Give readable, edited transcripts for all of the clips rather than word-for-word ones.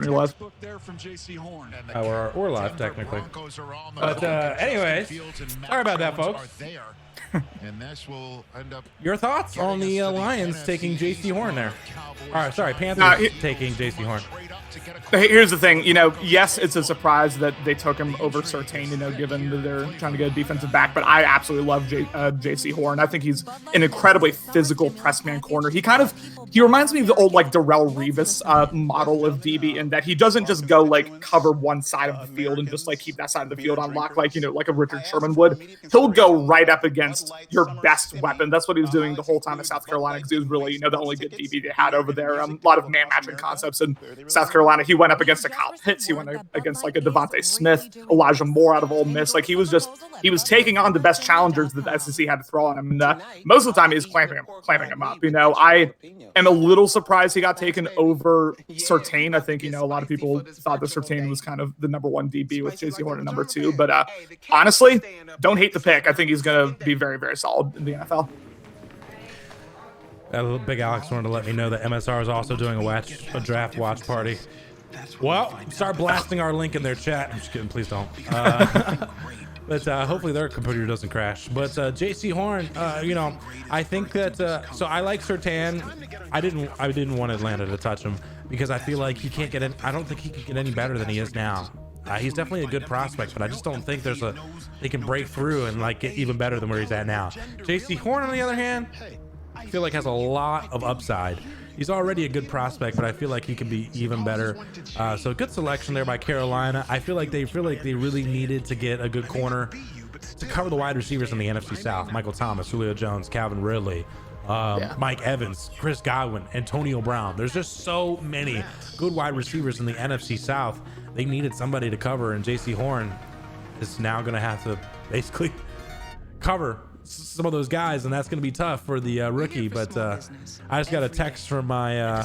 You're live. We're live technically. But anyways, sorry about that, folks. Your thoughts on the Lions taking JC Horn there? All right, sorry, Panthers taking JC Horn. Here's the thing, yes, it's a surprise that they took him over Surtain, given that they're trying to get a defensive back, but I absolutely love JC Horn. I think he's an incredibly physical press man corner. He reminds me of the old, Darrelle Revis model of DB in that he doesn't just go, cover one side of the field and just, keep that side of the field on lock, like a Richard Sherman would. He'll go right up against your best weapon. That's what he was doing the whole time at South Carolina, because he was really, the only good DB they had over there. A lot of man-matching concepts in South Carolina. He went up against a Kyle Pitts. He went against a Devontae Smith, Elijah Moore out of Ole Miss. He was taking on the best challengers that the SEC had to throw on him. And most of the time, he was clamping him up. I am a little surprised he got taken over Surtain. I think, a lot of people thought that Surtain was kind of the number one DB with JC Horn at number two. But honestly, don't hate the pick. I think he's going to be very, very solid in the NFL. Big Alex wanted to let me know that MSR is also doing a draft watch party. Well, start blasting our link in their chat. I'm just kidding. Please don't. But hopefully their computer doesn't crash. But JC Horn, I think that so I like Surtain. I didn't want Atlanta to touch him because I feel like he can't get in. I don't think he can get any better than he is now. He's definitely a good prospect, but I just don't think they can break through and get even better than where he's at now. JC Horn, on the other hand, I feel like has a lot of upside. He's already a good prospect, but I feel like he can be even better. So good selection there by Carolina. I feel like they really needed to get a good corner to cover the wide receivers in the NFC South. Michael Thomas, Julio Jones, Calvin Ridley, Mike Evans, Chris Godwin, Antonio Brown. There's just so many good wide receivers in the NFC South. They needed somebody to cover, and JC Horn is now going to have to basically cover some of those guys, and that's going to be tough for the rookie. But I just got a text from my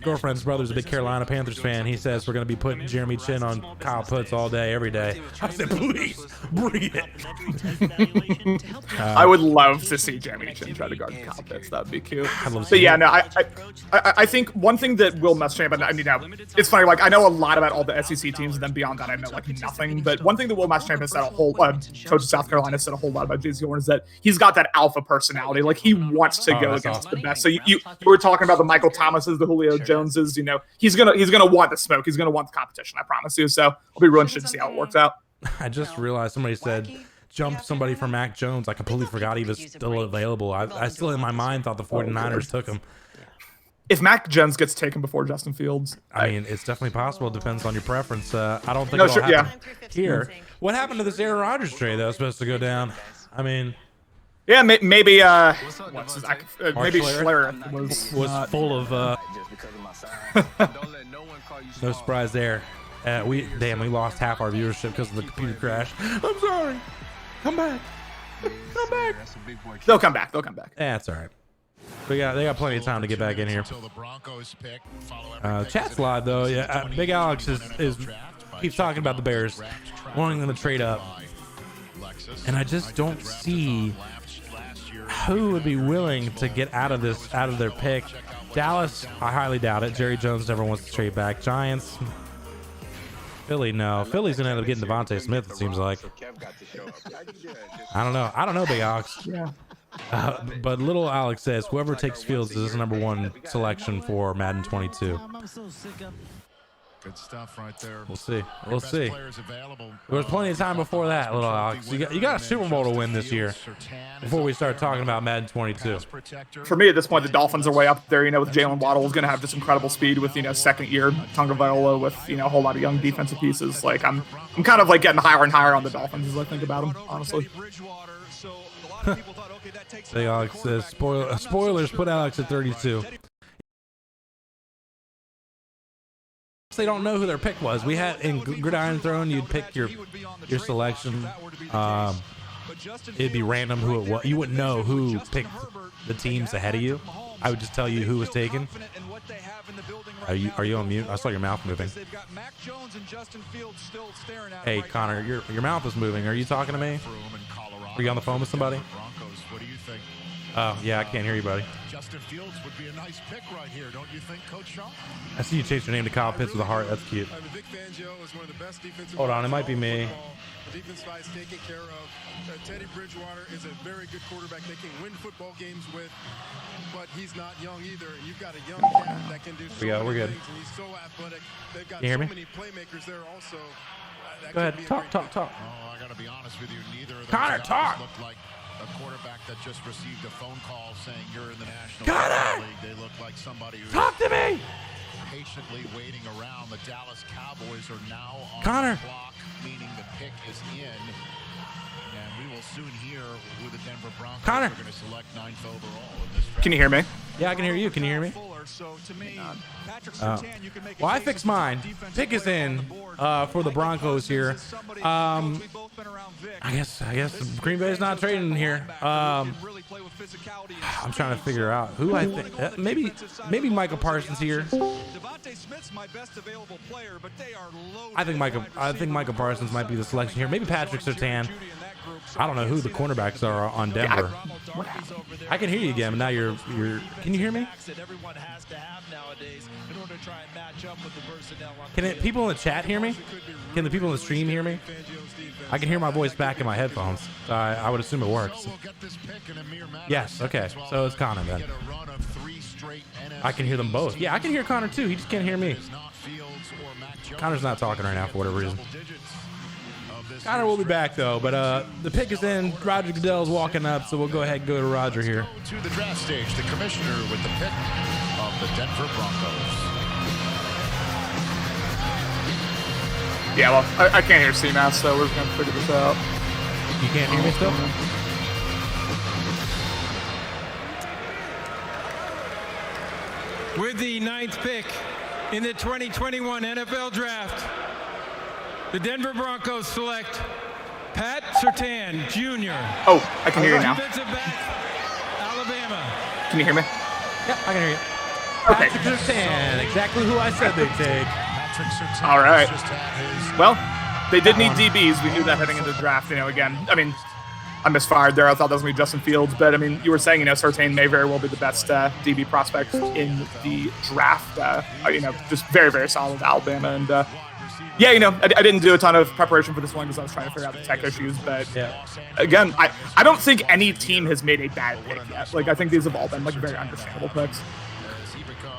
girlfriend's brother's a big Carolina Panthers fan. He says we're going to be putting Jeremy Chin on Kyle Pitts all day, every day. I said, please bring it. I would love to see Jeremy Chin try to guard Kyle Pitts. That would be cute. But yeah, no, I think one thing that will mess Chin, but it's funny. I know a lot about all the SEC teams, and then beyond that, I know nothing. But one thing that Will Muschamp said coach of South Carolina said a whole lot about JC Horn is that he's got that alpha personality. He wants to go against the best. So you were talking about the Michael Thomases, the Julio Joneses. He's gonna want the smoke. He's gonna want the competition. I promise you. So I'll be really interested to see how it works out. I just realized somebody said jump somebody for Mac Jones. I completely forgot he was still available. I still in my mind thought the 49ers took him. If Mac Jones gets taken before Justin Fields, I mean, it's definitely possible. It depends on your preference. I don't think it'll happen here. What happened to this Aaron Rodgers trade that was supposed to go down? I mean. Yeah, maybe maybe Schler was full of no surprise there. We lost half our viewership because of the computer crash. I'm sorry. Come back. They'll come back. Yeah, it's all right. They got plenty of time to get back in here. Chat's live though. Yeah, Big Alex is keeps talking about the Bears wanting them to trade up, and I just don't see who would be willing to get out of their pick. Dallas, I highly doubt it. Jerry Jones never wants to trade back. Giants, Philly, no. Philly's gonna end up getting Devontae Smith, it seems like. I don't know, Big Alex. Yeah. But little Alex says whoever takes Fields is his number one selection for Madden 22. Good stuff right there. We'll see. There's plenty of time before that, little Alex. You got a Super Bowl to win this year before we start talking about Madden 22. For me, at this point, the Dolphins are way up there. With Jalen Waddle is going to have just incredible speed with second year Tagovailoa with a whole lot of young defensive pieces. I'm kind of getting higher and higher on the Dolphins as I think about them, honestly. Hey, Alex says spoilers put Alex at 32. They don't know who their pick was. We had in Gridiron Throne, you'd pick your selection. It'd be random who it was. You wouldn't know who picked the teams ahead of you. I would just tell you who was taken. Are you on mute? I saw your mouth moving. Hey Connor, your mouth is moving. Are you talking to me? Are you on the phone with somebody? Oh, yeah, I can't hear you, buddy. Justin Fields would be a nice pick right here, don't you think, Coach Shaw? I see you changed your name to Kyle Pitts with a heart. That's cute. I'm a big fan, Joe. Is one of the best defensive Hold on, it might be me. The defense is taken care of. Teddy Bridgewater is a very good quarterback they can win football games with, but he's not young either. And you've got a young cat that can do so many we're good. things, and he's so athletic. They've got You hear so me? many playmakers there also. That Go could ahead, be a talk. Oh, I got to be honest with you. Neither of those Connor, guys talk. looked like a quarterback that just received a phone call saying you're in the National Connor! Football League. They look like somebody who's Talk to me! patiently waiting around. The Dallas Cowboys are now on Connor! the clock, meaning the pick is in. And we will soon hear who the Denver Broncos Connor! are going to select 9th overall in this draft. Can you hear me? Yeah, I can hear you. Can you hear me? Well, I fixed mine. Pick is in for the Broncos here. I guess Green Bay's not trading here. I'm trying to figure out who I think. Maybe Michael Parsons here. I think Michael Parsons might be the selection here. Maybe Patrick Surtain. I don't know who the cornerbacks are on Denver. I can hear you again, but now you're. Can you hear me? Can people in the chat hear me? Can the people in the stream hear me? I can hear my voice back in my headphones. I would assume it works. Yes. Okay. So it's Connor then. I can hear them both. Yeah, I can hear Connor too. He just can't hear me. Connor's not talking right now for whatever reason. Connor will be back though, but the pick is in. Roger Goodell's walking up, so we'll go ahead and go to Roger here. To the draft stage, the commissioner with the pick of the Denver Broncos. Yeah, well, I can't hear CMAS, so we're going to figure this out. You can't hear me still? With the 9th pick in the 2021 NFL Draft, the Denver Broncos select Pat Surtain Jr. Oh, I can hear you now. Defensive back, Alabama. Can you hear me? Yep, I can hear you. Okay. Patrick Surtain, exactly who I said they'd take. All right. Well, they did need DBs. We knew that heading into the draft. Again, I mean, I misfired there. I thought that was going to be Justin Fields. But, I mean, you were saying, Surtain may very well be the best DB prospect in the draft. Just very, very solid Alabama. And, yeah, I didn't do a ton of preparation for this one because I was trying to figure out the tech issues. But, again, I don't think any team has made a bad pick yet. Like, I think these have all been, very understandable picks.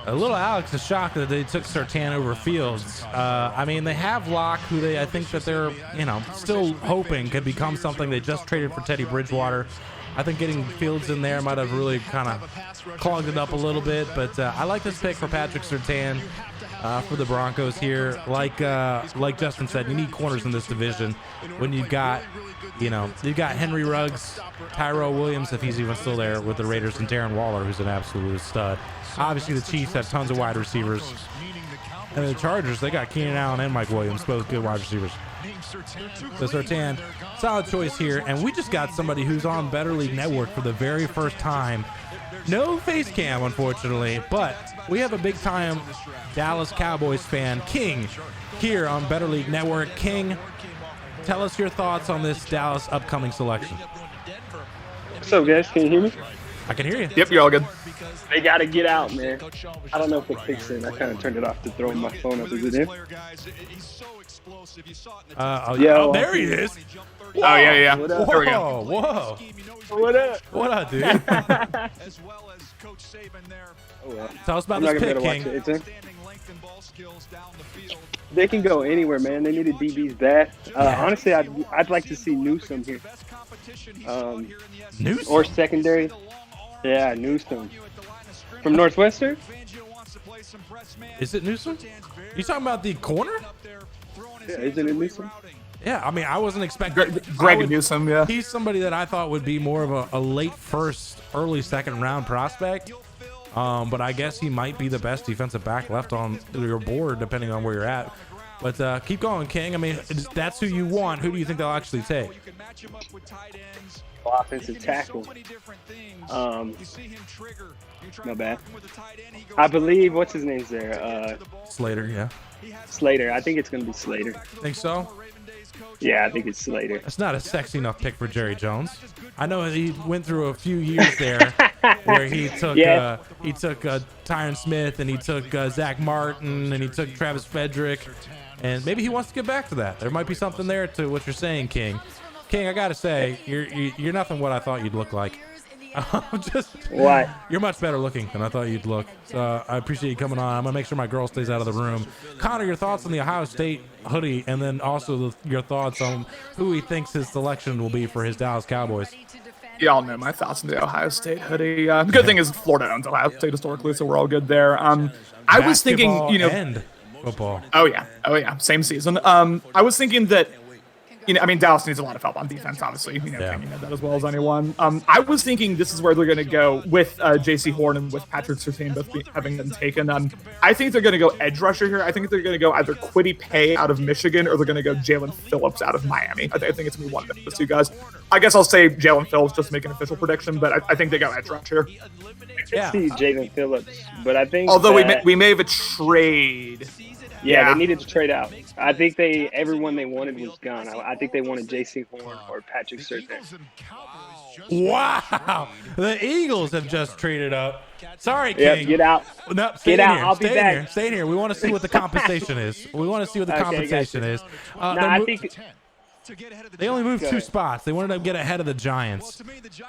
A little Alex is shocked that they took Surtain over Fields. I mean, they have Locke, who I think that they're, still hoping could become something. They just traded for Teddy Bridgewater. I think getting Fields in there might have really kind of clogged it up a little bit. But I like this pick for Patrick Surtain for the Broncos here. Like Justin said, you need corners in this division when you've got, you've got Henry Ruggs, Tyrell Williams, if he's even still there with the Raiders, and Darren Waller, who's an absolute stud. Obviously, the Chiefs have tons of wide receivers. And the Chargers, they got Keenan Allen and Mike Williams, both good wide receivers. So Surtain, solid choice here. And we just got somebody who's on Better League Network for the very first time. No face cam, unfortunately, but we have a big-time Dallas Cowboys fan, King, here on Better League Network. King, tell us your thoughts on this Dallas upcoming selection. What's up, guys? Can you hear me? I can hear you. Yep, you're all good. They got to get out, man. I don't know if they fixed it. I kind of turned it off to throw my phone up. Is it in? There he is. Oh, yeah. What There up? we go. Whoa. What up? What up, dude? Oh, well. Tell us about I'm not this gonna pick, be able to King. watch it. They can go anywhere, man. They needed DBs bad. Honestly, I'd like to see Newsome here. Newsome? Or secondary. Yeah, Newsome. From Northwestern? Is it Newsome? You talking about the corner? Yeah, isn't it Newsome? Yeah, I mean, I wasn't expecting Greg Newsome, yeah. He's somebody that I thought would be more of a late first, early second round prospect. But I guess he might be the best defensive back left on your board, depending on where you're at. But keep going, King. I mean, that's who you want. Who do you think they'll actually take? Offensive tackle. My bad. I believe, what's his name's there? Slater, yeah. Slater. I think it's going to be Slater. Think so? Yeah, I think it's Slater. That's not a sexy enough pick for Jerry Jones. I know he went through a few years there where he took Yeah. Tyron Smith, and he took Zach Martin, and he took Travis Frederick, and maybe he wants to get back to that. There might be something there to what you're saying, King. King, I gotta say, you're nothing what I thought you'd look like. What? You're much better looking than I thought you'd look. So I appreciate you coming on. I'm gonna make sure my girl stays out of the room. Connor, your thoughts on the Ohio State hoodie, and then also your thoughts on who he thinks his selection will be for his Dallas Cowboys. Y'all know my thoughts on the Ohio State hoodie. Good thing is Florida owns Ohio State historically, so we're all good there. I was thinking, and football. Oh yeah, same season. I was thinking that, Dallas needs a lot of help on defense, obviously. You know that as well as anyone. I was thinking this is where they're going to go with J.C. Horn and with Patrick Surtain both having been taken. I think they're going to go edge rusher here. I think they're going to go either Kwity Paye out of Michigan or they're going to go Jalen Phillips out of Miami. I think it's going to be one of those two guys. I guess I'll say Jalen Phillips just to make an official prediction, but I think they go edge rusher. I see Jalen Phillips, but I think although we may have a trade. Yeah, they needed to trade out. I think everyone they wanted was gone. I think they wanted J.C. Horn or Patrick Surtain. Wow, the Eagles have just traded up. Sorry, King. Yep, get out. No, get out. Here. I'll be back. Stay in here. We want to see what the compensation is. We want to see what the compensation is. I think they only moved 2 spots. They wanted to get ahead of the Giants.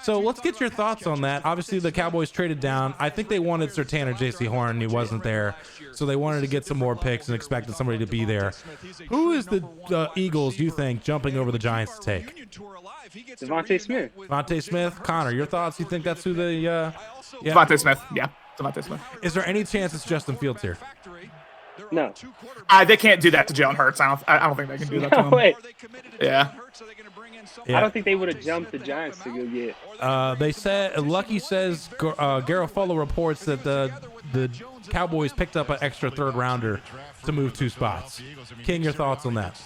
So let's get your thoughts on that. Obviously, the Cowboys traded down. I think they wanted Surtain or J.C. Horn, and he wasn't there. So they wanted to get some more picks and expected somebody to be there. Who is the Eagles, you think, jumping over the Giants to take? Devontae Smith. Devontae Smith. Connor, your thoughts? You think that's who the Devontae Smith. Yeah, Devontae Smith. Is there any chance it's Justin Fields here? No. They can't do that to Jalen Hurts. I don't think they can do that to him. Wait. Yeah. I don't think they would have jumped the Giants to go get. They said, Lucky says, Garofalo reports that the Cowboys picked up an extra 3rd rounder to move 2 spots. King, your thoughts on that?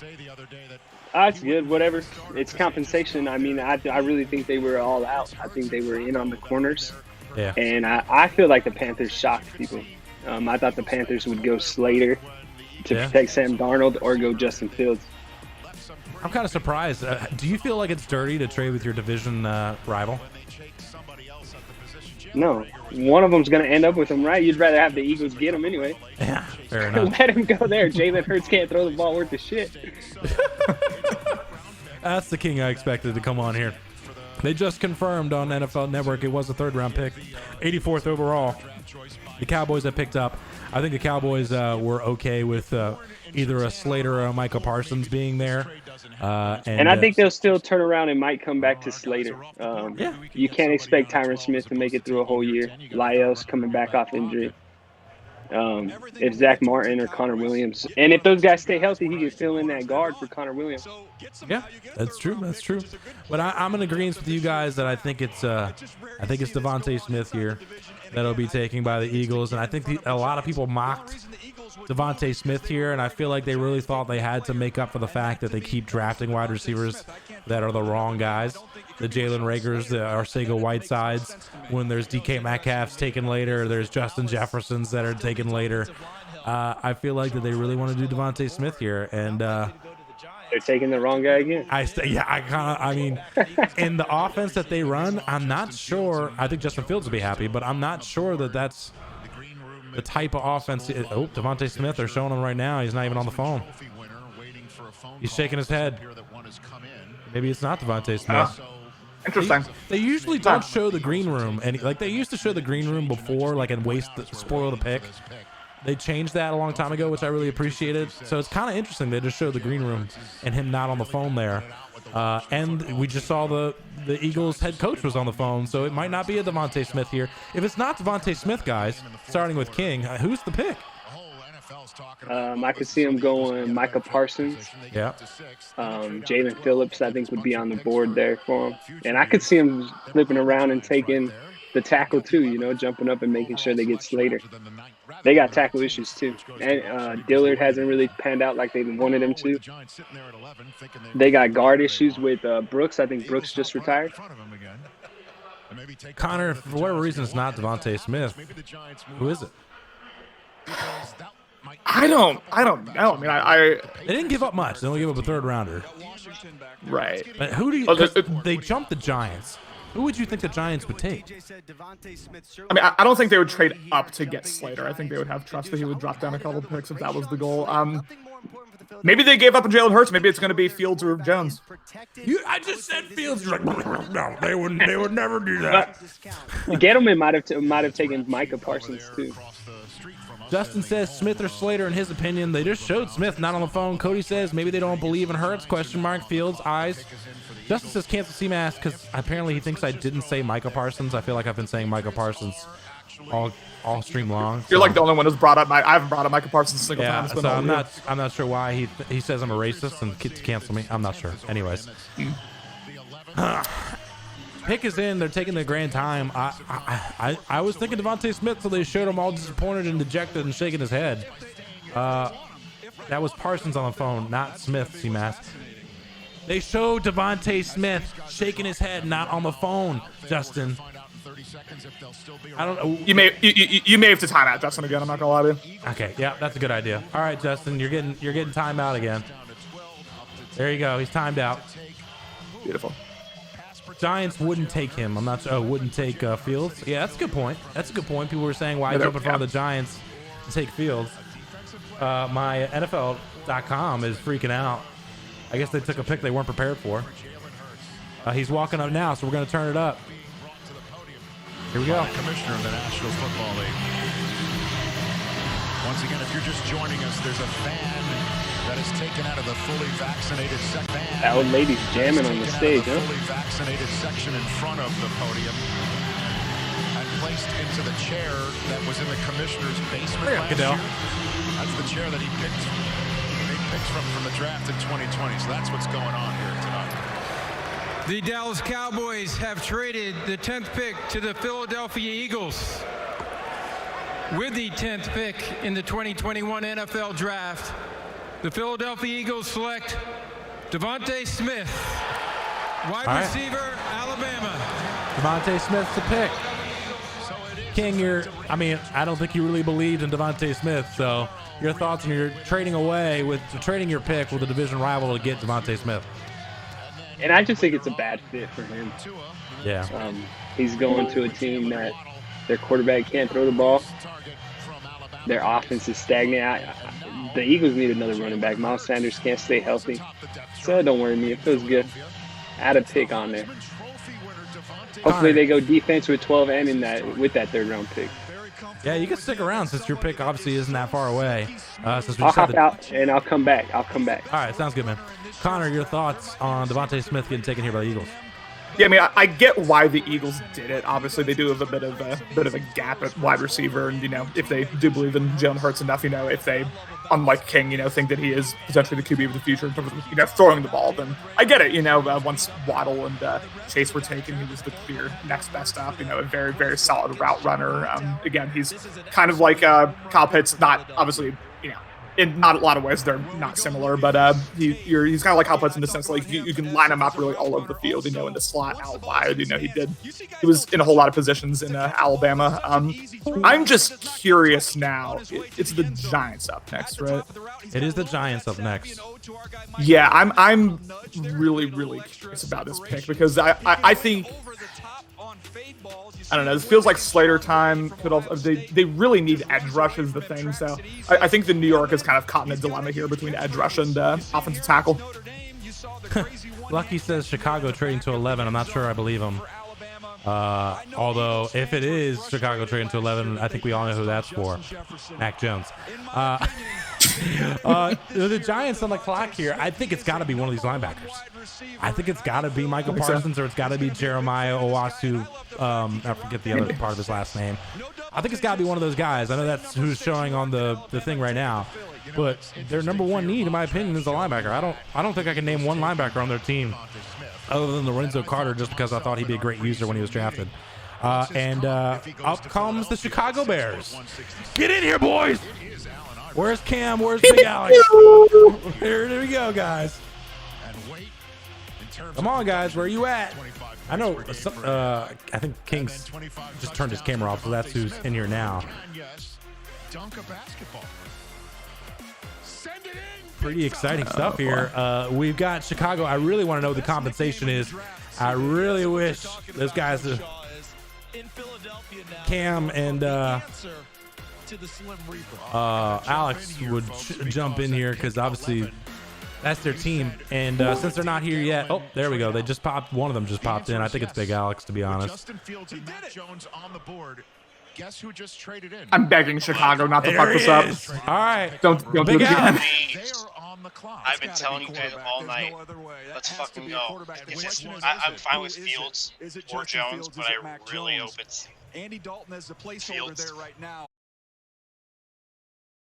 It's good. Whatever. It's compensation. I really think they were all out. I think they were in on the corners. Yeah. And I feel like the Panthers shocked people. I thought the Panthers would go Slater to protect Sam Darnold or go Justin Fields. I'm kind of surprised. Do you feel like it's dirty to trade with your division rival? No. One of them's going to end up with him, right? You'd rather have the Eagles get him anyway. Yeah, fair enough. Let him go there. Jalen Hurts can't throw the ball worth of shit. That's the King I expected to come on here. They just confirmed on NFL Network it was a 3rd-round pick, 84th overall. The Cowboys have picked up. I think the Cowboys were okay with either a Slater or a Michael Parsons being there. And I think they'll still turn around and might come back to Slater. You can't expect Tyron Smith to make it through a whole year. Lyell's coming back off injury. If Zach Martin or Connor Williams. And if those guys stay healthy, he can fill in that guard for Connor Williams. Yeah, that's true. That's true. But I'm in agreement with you guys that I think it's Devontae Smith here that'll be taken by the Eagles. And I think a lot of people mocked Devontae Smith here, and I feel like they really thought they had to make up for the fact that they keep drafting wide receivers that are the wrong guys. The Jalen Ragers, the Arcega Whitesides, when there's DK Metcalf's taken later, there's Justin Jeffersons that are taken later. I feel like that they really want to do Devontae Smith here, and they're taking the wrong guy again. In the offense that they run, I'm not sure. I think Justin Fields will be happy, but I'm not sure that that's the type of offense. Devontae Smith, they're showing him right now. He's not even on the phone. He's shaking his head. Maybe it's not Devontae Smith. Interesting. They usually don't show the green room, and they used to show the green room before, and spoil the pick. They changed that a long time ago, which I really appreciated. So it's kind of interesting. They just showed the green room and him not on the phone there. And we just saw the Eagles head coach was on the phone, so it might not be a Devontae Smith here. If it's not Devontae Smith, guys, starting with King, who's the pick? I could see him going Micah Parsons. Yeah. Jalen Phillips, I think, would be on the board there for him. And I could see him flipping around and taking the tackle too, jumping up and making sure they get Slater. They got tackle issues too. And Dillard hasn't really panned out like they wanted him to. They got guard issues with Brooks. I think Brooks just retired. Connor, for whatever reason, it's not Devontae Smith. Who is it? I don't know. I mean, I They didn't give up much. They only gave up a third rounder. right. But who do you? Oh, 'cause they jumped the Giants. Who would you think the Giants would take? I mean, I don't think they would trade up to get Slater. I think they would have trust that he would drop down a couple picks if that was the goal. Maybe they gave up on Jalen Hurts. Maybe it's going to be Fields or Jones. I just said Fields. You're like, no, they would never do that. Gettleman might have taken Micah Parsons too. Justin says Smith or Slater. In his opinion, they just showed Smith not on the phone. Cody says maybe they don't believe in Hurts. Question mark. Fields eyes. Justin says cancel CMAS because apparently he thinks I didn't say Micah Parsons. I feel like I've been saying Micah Parsons all stream long. You're like the only one who's brought up I haven't brought up Micah Parsons a single time. Yeah, so I'm not sure why he says I'm a racist and to cancel me. I'm not sure. Anyways, pick is in. They're taking the grand time. I was thinking Devontae Smith, so they showed him all disappointed and dejected and shaking his head. That was Parsons on the phone, not Smith. CMAS. They showed Devontae Smith shaking his head, not on the phone. Justin. I don't know. You may have to time out Justin again. I'm not gonna lie to you. Okay, yeah, that's a good idea. All right, Justin, you're getting timed out again. There you go. He's timed out. Beautiful. Giants wouldn't take him. I'm not sure. Wouldn't take Fields. Yeah, that's a good point. People were saying why jump in front of the Giants to take Fields. My NFL.com is freaking out. I guess they took a pick they weren't prepared for. He's walking up now, so we're going to turn it up. Here we go. Commissioner of the National Football League. Once again, if you're just joining us, there's a fan that is taken out of the fully vaccinated section. That old lady's jamming on the stage, huh? Fully vaccinated section in front of the podium and placed into the chair that was in the commissioner's basement last year. That's the chair that he picked. Picks from the draft in 2020, so that's what's going on here tonight. The Dallas Cowboys have traded the 10th pick to the Philadelphia Eagles. With the 10th pick in the 2021 NFL Draft, the Philadelphia Eagles select Devontae Smith, wide receiver, Alabama. Devontae Smith's the pick. King, I don't think you really believed in Devontae Smith, so your thoughts on your trading your pick with a division rival to get Devontae Smith. And I just think it's a bad fit for him. Yeah. He's going to a team that their quarterback can't throw the ball. Their offense is stagnant. The Eagles need another running back. Miles Sanders can't stay healthy. So that don't worry me. It feels good. Add a pick on there. Hopefully they go defense with 12 and with that third round pick. Yeah, you can stick around since your pick obviously isn't that far away. I'll hop out and I'll come back. All right, sounds good, man. Connor, your thoughts on Devontae Smith getting taken here by the Eagles? Yeah, I mean, I get why the Eagles did it. Obviously, they do have a bit of a gap at wide receiver, and if they do believe in Jalen Hurts enough, if they, unlike King, think that he is potentially the QB of the future in terms of throwing the ball, then I get it. Once Waddle and Chase were taken, he was the clear next best up. A very very solid route runner. Again, he's kind of like Kyle Pitts, not obviously in not a lot of ways they're not similar, but he's kind of like Kyle Pitts in the sense like you can line him up really all over the field, in the slot, out wide. He was in a whole lot of positions in Alabama. I'm just curious now. It's the Giants up next, right? It is the Giants up next. Yeah, I'm really really curious about this pick because I think. I don't know. This feels like Slater time. They really need edge rush is the thing. So I think the New York is kind of caught in a dilemma here between edge rush and offensive tackle. Lucky says Chicago trading to 11. I'm not sure I believe him. Although if it is Chicago trading to 11, I think we all know who that's for. Mac Jones. The Giants on the clock here. I think it's got to be one of these linebackers. I think it's got to be Michael Parsons or it's got to be Jeremiah Owasu. I forget the other part of his last name. I think it's got to be one of those guys. I know that's who's showing on the thing right now, but their number one need, in my opinion, is a linebacker. I don't think I can name one linebacker on their team other than Lorenzo Carter, just because I thought he'd be a great user when he was drafted. And up comes the Chicago Bears. Get in here, boys. Where's Cam? Where's Big Alex? Here we go, guys. Come on, guys. Where are you at? I know. I think King's just turned his camera off, so that's who's in here now. pretty exciting stuff here. We've got Chicago. I really want to know what the compensation is. I really wish those guys, Cam and Alex, would jump in here, because obviously that's their team. And since they're not here yet, oh, there we go. They just popped. One of them just popped in. I think it's Big Alex, to be honest. Justin Fields and Matt Jones on the board. Guess who just traded in? I'm begging Chicago not to fuck this up. All right. Don't do it Big again. They are on the clock. I've been telling you guys all night. Let's fucking go. I'm fine with Fields or Jones, but I really hope it's Andy Dalton as the placeholder there right now.